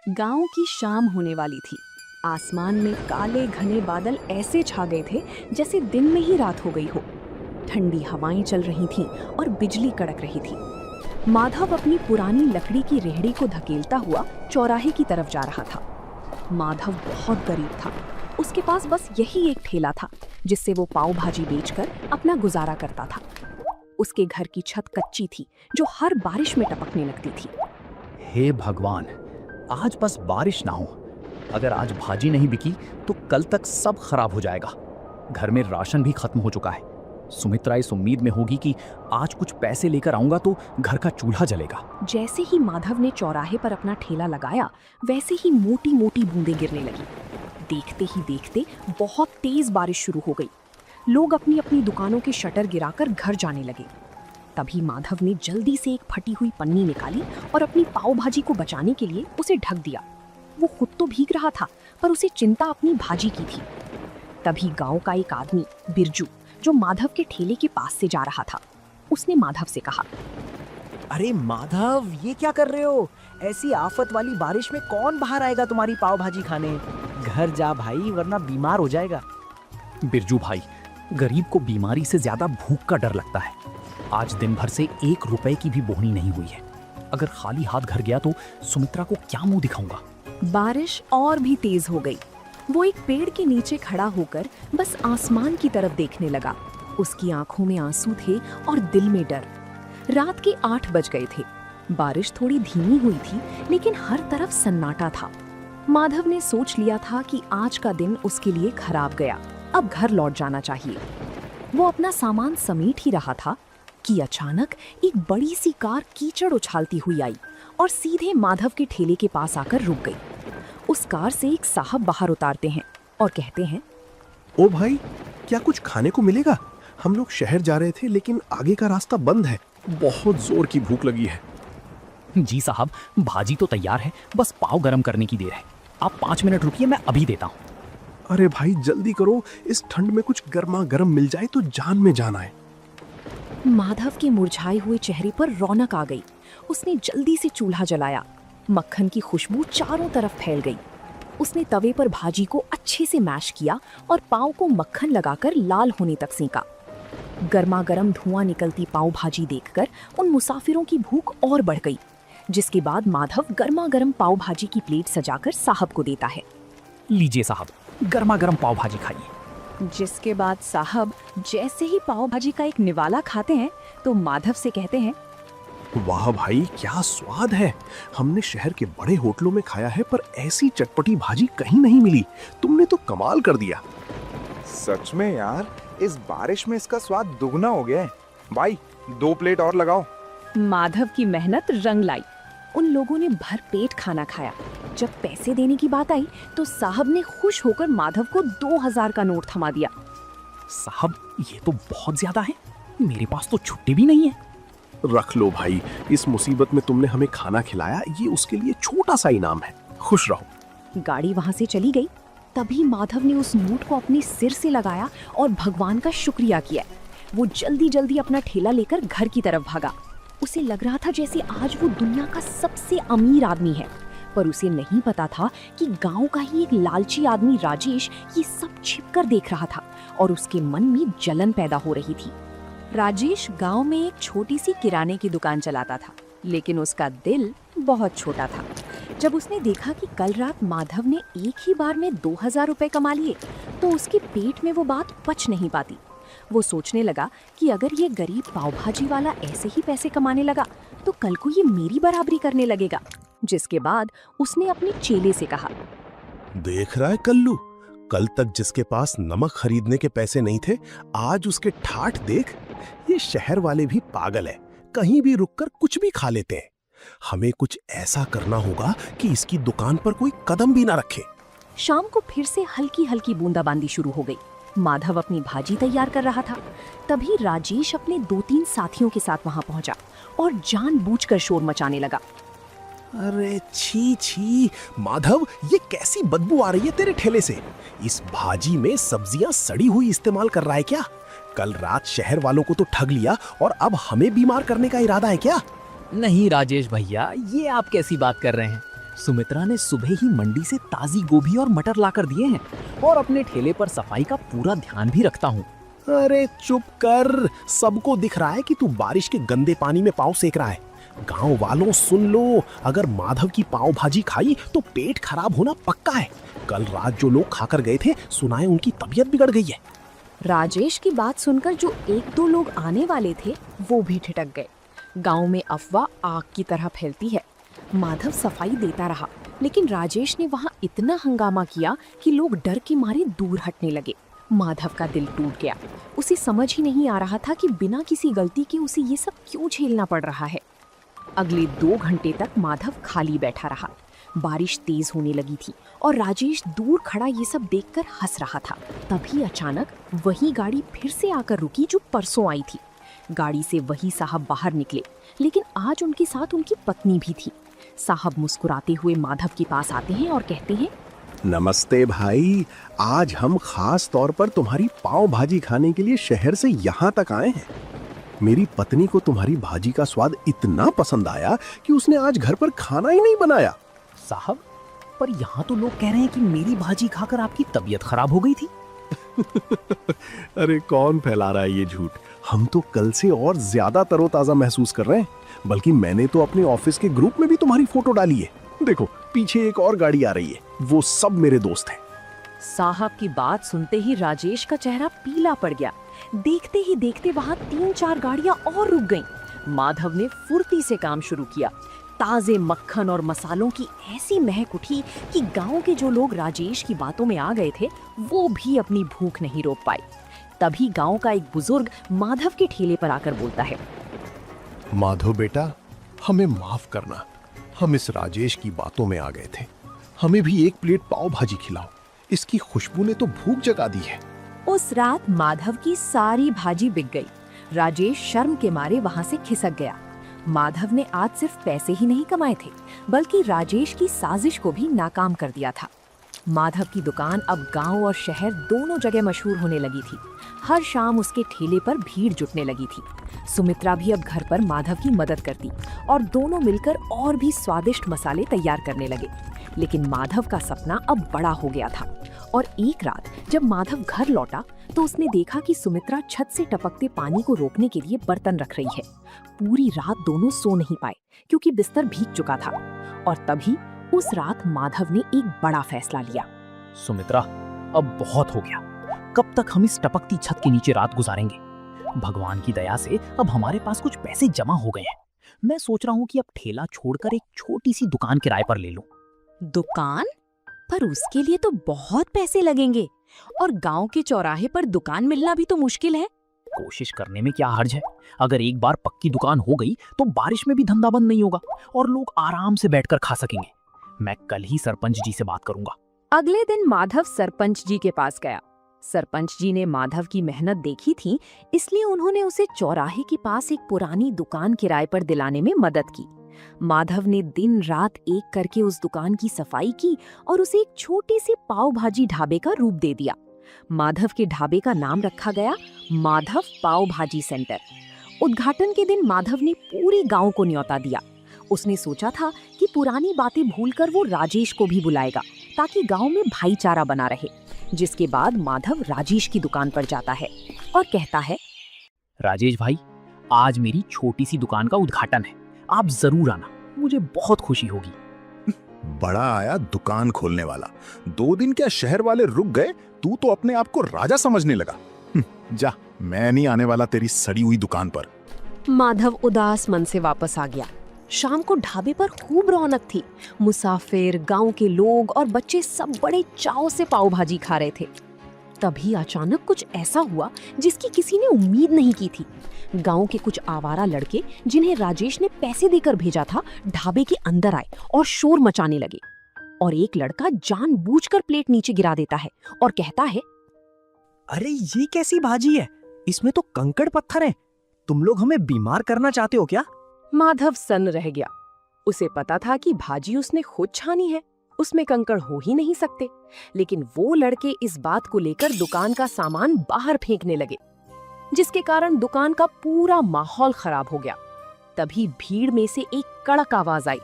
गांव की शाम होने वाली थी। आसमान में काले घने बादल ऐसे छा गए थे जैसे दिन में ही रात हो गई हो। ठंडी हवाएं चल रही थीं और बिजली कड़क रही थी। माधव अपनी पुरानी लकड़ी की रेहड़ी को धकेलता हुआ चौराहे की तरफ जा रहा था। माधव बहुत गरीब था। उसके पास बस यही एक ठेला था जिससे वो पाव भाजी बेचकर अपना गुजारा करता था। उसके घर की छत कच्ची थी जो हर बारिश में टपकने लगती थी। हे भगवान, आज बस बारिश ना हो। अगर आज भाजी नहीं बिकी तो कल तक सब खराब हो जाएगा। घर में राशन भी खत्म हो चुका है। सुमित्रा इस उम्मीद में होगी कि आज कुछ पैसे लेकर आऊंगा तो घर का चूल्हा जलेगा। जैसे ही माधव ने चौराहे पर अपना ठेला लगाया वैसे ही मोटी मोटी बूंदें गिरने लगी। देखते ही देखते बहुत तेज बारिश शुरू हो गई। लोग अपनी अपनी दुकानों के शटर गिराकर घर जाने लगे। तभी माधव ने जल्दी से एक फटी हुई पन्नी निकाली और अपनी पाव भाजी को बचाने के लिए उसे ढक दिया। वो खुद तो भीग रहा था पर उसे चिंता अपनी भाजी की थी। तभी गांव का एक आदमी बिरजू, जो माधव के ठेले के पास से जा रहा था, उसने माधव से कहा, अरे माधव, ये क्या कर रहे हो? ऐसी आफत वाली बारिश में कौन बाहर आएगा तुम्हारी पाव भाजी खाने? घर जा भाई, वरना बीमार हो जाएगा। बिरजू भाई, गरीब को बीमारी से ज्यादा भूख का डर लगता है। आज दिन भर से 1 रुपए की भी बोहनी नहीं हुई है। अगर खाली हाथ घर गया तो सुमित्रा को क्या मुंह दिखाऊंगा। बारिश और भी तेज हो गई। वो एक पेड़ के नीचे खड़ा होकर बस आसमान की तरफ देखने लगा। उसकी आंखों में आंसू थे और दिल में डर। रात के 8 बज गए थे। बारिश थोड़ी धीमी हुई थी लेकिन हर तरफ सन्नाटा था। माधव ने सोच लिया था कि आज का दिन उसके लिए खराब गया। अब घर लौट जाना चाहिए। वो अपना सामान समेट ही रहा था कि अचानक एक बड़ी सी कार कीचड़ उछालती हुई आई और सीधे माधव के ठेले के पास आकर रुक गई। उस कार से एक साहब बाहर उतारते हैं और कहते हैं, ओ भाई, क्या कुछ खाने को मिलेगा? हम लोग शहर जा रहे थे लेकिन आगे का रास्ता बंद है। बहुत जोर की भूख लगी है। जी साहब, भाजी तो तैयार है, बस पाव गरम करने की देर है। आप 5 मिनट रुकिए, मैं अभी देता हूँ। अरे भाई जल्दी करो, इस ठंड में कुछ गर्मा गर्म मिल जाए तो जान में जान आए। माधव के मुरझाए हुए चेहरे पर रौनक आ गई। उसने जल्दी से चूल्हा जलाया। मक्खन की खुशबू चारों तरफ फैल गई। उसने तवे पर भाजी को अच्छे से मैश किया और पाव को मक्खन लगाकर लाल होने तक सेंका। गर्मा गर्म धुआं निकलती पाव भाजी देखकर उन मुसाफिरों की भूख और बढ़ गई। जिसके बाद माधव गर्मा गर्म पाव भाजी की प्लेट सजाकर साहब को देता है। लीजिए साहब, गर्मा गर्म पाव भाजी खाइए। जिसके बाद साहब जैसे ही पाव भाजी का एक निवाला खाते हैं तो माधव से कहते हैं, वाह भाई, क्या स्वाद है। हमने शहर के बड़े होटलों में खाया है पर ऐसी चटपटी भाजी कहीं नहीं मिली। तुमने तो कमाल कर दिया। सच में यार, इस बारिश में इसका स्वाद दुगना हो गया है। भाई 2 प्लेट और लगाओ। माधव की मेहनत रंग लाई। उन लोगों ने भर पेट खाना खाया। जब पैसे देने की बात आई तो साहब ने खुश होकर माधव को 2000 का नोट थमा दिया। साहब, ये तो बहुत ज्यादा है। मेरे पास तो छुट्टी भी नहीं है। रख लो भाई, इस मुसीबत में तुमने हमें खाना खिलाया, ये उसके लिए छोटा सा इनाम है। खुश रहो। गाड़ी वहां से चली गई। तभी माधव ने उस नोट को अपने सिर से लगाया और भगवान का शुक्रिया किया। वो जल्दी जल्दी अपना ठेला लेकर घर की तरफ भागा। उसे लग रहा था जैसे आज वो दुनिया का सबसे अमीर आदमी है, पर उसे नहीं पता था कि गांव का ही एक लालची आदमी राजेश ये सब छिपकर देख रहा था और उसके मन में जलन पैदा हो रही थी। राजेश गांव में एक छोटी सी किराने की दुकान चलाता था, लेकिन उसका दिल बहुत छोटा था। जब उसने देखा कि कल रात माधव ने एक ही बार में 2000 रुपए कमा लिए तो उसके पेट में वो बात पच नहीं पाती। वो सोचने लगा कि अगर ये गरीब पाव भाजी वाला ऐसे ही पैसे कमाने लगा तो कल को ये मेरी बराबरी करने लगेगा। जिसके बाद उसने अपने चेले से कहा, देख रहा है कल्लू, कल तक जिसके पास नमक खरीदने के पैसे नहीं थे, आज उसके ठाठ देख। ये शहर वाले भी पागल है, कहीं भी रुककर कुछ भी खा लेते हैं। हमें कुछ ऐसा करना होगा कि इसकी दुकान पर कोई कदम भी ना रखे। शाम को फिर से हल्की हल्की बूंदाबांदी शुरू हो गई। माधव अपनी भाजी तैयार कर रहा था। तभी राजेश अपने 2-3 साथियों के साथ वहां पहुंचा और जानबूझकर शोर मचाने लगा। अरे छी छी माधव, ये कैसी बदबू आ रही है तेरे ठेले से? इस भाजी में सब्जियां सड़ी हुई इस्तेमाल कर रहा है क्या? कल रात शहर वालों को तो ठग लिया और अब हमें बीमार करने का इरादा है क्या? नहीं राजेश भैया, ये आप कैसी बात कर रहे हैं? सुमित्रा ने सुबह ही मंडी से ताजी गोभी और मटर लाकर दिए हैं और अपने ठेले पर सफाई का पूरा ध्यान भी रखता हूँ। अरे चुप कर, सबको दिख रहा है कि तू बारिश के गंदे पानी में पाँव सेक रहा है। गांव वालों सुन लो, अगर माधव की पाव भाजी खाई तो पेट खराब होना पक्का है। कल रात जो लोग खाकर गए थे, सुना है उनकी तबीयत बिगड़ गई है। राजेश की बात सुनकर जो एक दो लोग आने वाले थे वो भी ठिठक गए। गांव में अफवाह आग की तरह फैलती है। माधव सफाई देता रहा, लेकिन राजेश ने वहां इतना हंगामा किया कि लोग डर के मारे दूर हटने लगे। माधव का दिल टूट गया। उसे समझ ही नहीं आ रहा था कि बिना किसी गलती के उसे ये सब क्यों झेलना पड़ रहा है। अगले 2 घंटे तक माधव खाली बैठा रहा। बारिश तेज होने लगी थी और राजेश दूर खड़ा ये सब देखकर हंस रहा था। तभी अचानक वही गाड़ी फिर से आकर रुकी जो परसों आई थी। गाड़ी से वही साहब बाहर निकले, लेकिन आज उनके साथ उनकी पत्नी भी थी। साहब मुस्कुराते हुए माधव के पास आते हैं और कहते हैं, नमस्ते भाई, आज हम खास तौर पर तुम्हारी पाव भाजी खाने के लिए शहर से यहाँ तक आए हैं। मेरी पत्नी को तुम्हारी भाजी का स्वाद इतना पसंद आया कि उसने आज घर पर खाना ही नहीं बनाया। साहब, पर यहाँ तो लोग कह रहे हैं कि मेरी भाजी खाकर आपकी तबीयत खराब हो गई थी। अरे कौन फैला रहा है ये झूठ? हम तो कल से और ज्यादा तरोताजा महसूस कर रहे हैं। बल्कि मैंने तो अपने ऑफिस के ग्रुप में भी तुम्हारी फोटो डाली है। देखो पीछे एक और गाड़ी आ रही है, वो सब मेरे दोस्त हैं। साहब की बात सुनते ही राजेश का चेहरा पीला पड़ गया। देखते ही देखते वहां 3-4 गाड़ियां और रुक गईं। माधव ने फुर्ती से काम शुरू किया। ताजे मक्खन और मसालों की ऐसी महक उठी कि गांव के जो लोग राजेश की बातों में आ गए थे वो भी अपनी भूख नहीं रोक पाए। तभी गांव का एक बुजुर्ग माधव के ठेले पर आकर बोलता है, माधव बेटा, हमें माफ करना, हम इस राजेश की बातों में आ गए थे। हमें भी एक प्लेट पाव भाजी खिलाओ, इसकी खुशबू ने तो भूख जगा दी है। उस रात माधव की सारी भाजी बिक गई। राजेश शर्म के मारे वहां से खिसक गया। माधव ने आज सिर्फ पैसे ही नहीं कमाए थे, बल्कि राजेश की साजिश को भी नाकाम कर दिया था। माधव की दुकान अब गांव और शहर दोनों जगह मशहूर होने लगी थी। हर शाम उसके ठेले पर भीड़ जुटने लगी थी। सुमित्रा भी अब घर पर माधव की मदद करती और दोनों मिलकर और भी स्वादिष्ट मसाले तैयार करने लगे। लेकिन माधव का सपना अब बड़ा हो गया था और एक रात जब माधव घर लौटा तो उसने देखा कि सुमित्रा छत से टपकते पानी को रोकने के लिए बर्तन रख रही है। पूरी रात दोनों सो नहीं पाए क्योंकि बिस्तर भीग चुका था। और तभी उस रात माधव ने एक बड़ा फैसला लिया। सुमित्रा, अब बहुत हो गया। कब तक हम इस टपकती छत के नीचे रात गुजारेंगे? भगवान की दया से अब हमारे पास कुछ पैसे जमा हो गए हैं। मैं सोच रहा हूँ कि अब ठेला छोड़कर एक छोटी सी दुकान किराए पर ले लूं। दुकान? पर उसके लिए तो बहुत पैसे लगेंगे और गांव के चौराहे पर दुकान मिलना भी तो मुश्किल है। कोशिश करने में क्या हर्ज है? अगर एक बार पक्की दुकान हो गई तो बारिश में भी धंधा बंद नहीं होगा और लोग आराम से बैठकर खा सकेंगे। मैं कल ही सरपंच जी से बात करूंगा। अगले दिन माधव सरपंच जी के पास गया। सरपंच जी ने माधव की मेहनत देखी थी, इसलिए उन्होंने उसे चौराहे के पास एक पुरानी दुकान किराए पर दिलाने में मदद की। माधव ने दिन रात एक करके उस दुकान की सफाई की और उसे एक छोटी सी पाव भाजी ढाबे का रूप दे दिया। माधव के ढाबे का नाम रखा गया माधव पाव भाजी सेंटर। उद्घाटन के दिन माधव ने पूरे गांव को न्योता दिया। उसने सोचा था कि पुरानी बातें भूलकर वो राजेश को भी बुलाएगा ताकि गांव में भाईचारा बना रहे। जिसके बाद माधव राजेश की दुकान पर जाता है और कहता है, राजेश भाई, आज मेरी छोटी सी दुकान का उद्घाटन है, आप जरूर आना, मुझे बहुत खुशी होगी। बड़ा आया दुकान खोलने वाला। 2 दिन क्या शहर वाले रुक गए, तू तो अपने आप को राजा समझने लगा। जा, मैं नहीं आने वाला तेरी सड़ी हुई दुकान पर। माधव उदास मन से वापस आ गया। शाम को ढाबे पर खूब रौनक थी। मुसाफिर, गांव के लोग और बच्चे सब बड़े चाव से पाव भाजी खा रहे थे। तभी अचानक कुछ ऐसा हुआ जिसकी किसी ने उम्मीद नहीं की थी। गांव के कुछ आवारा लड़के, जिन्हें राजेश ने पैसे देकर भेजा था, ढाबे के अंदर आए और शोर मचाने लगे। और एक लड़का जानबूझकर प्लेट नीचे गिरा देता है और कहता है, अरे ये कैसी भाजी है? इसमें तो कंकड़ पत्थर है। तुम लोग हमें बीमार करना चाहते हो क्या? माधव सन्न रह गया। उसे पता था कि भाजी उसने खुद छानी है, उसमें कंकड़ हो ही नहीं सकते। लेकिन वो लड़के इस बात को लेकर दुकान का सामान बाहर फेंकने लगे, जिसके कारण दुकान का पूरा माहौल खराब हो गया। तभी भीड़ में से एक कड़क आवाज आई,